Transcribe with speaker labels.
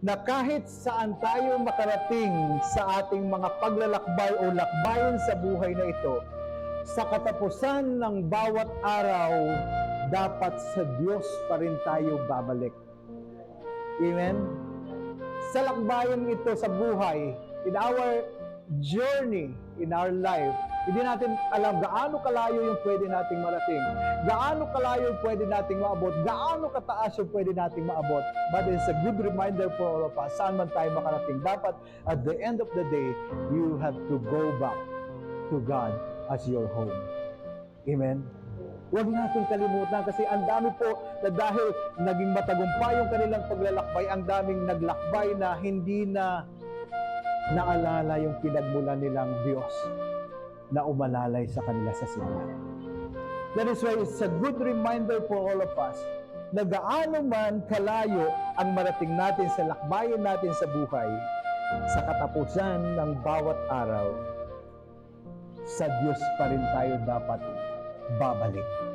Speaker 1: na kahit saan tayo makarating sa ating mga paglalakbay o lakbayin sa buhay na ito, sa katapusan ng bawat araw, dapat sa Diyos pa rin tayo babalik. Amen? Sa lakbayan ito sa buhay, in our journey, in our life, hindi natin alam gaano kalayo yung pwede nating marating, gaano kalayo yung pwede nating maabot, gaano kataas yung pwede nating maabot. But it's a good reminder for all of us, saan man tayo makarating. Dapat, at the end of the day, you have to go back to God as your home. Amen? Huwag natin kalimutan kasi ang dami po na dahil naging matagumpay yung kanilang paglalakbay, ang daming naglakbay na hindi na naalala yung pinagmulan nilang Diyos na umalalay sa kanila sa simula. That is why it's a good reminder for all of us na gaano man kalayo ang marating natin sa lakbayan natin sa buhay, sa katapusan ng bawat araw, sa Diyos pa rin tayo dapat babalik.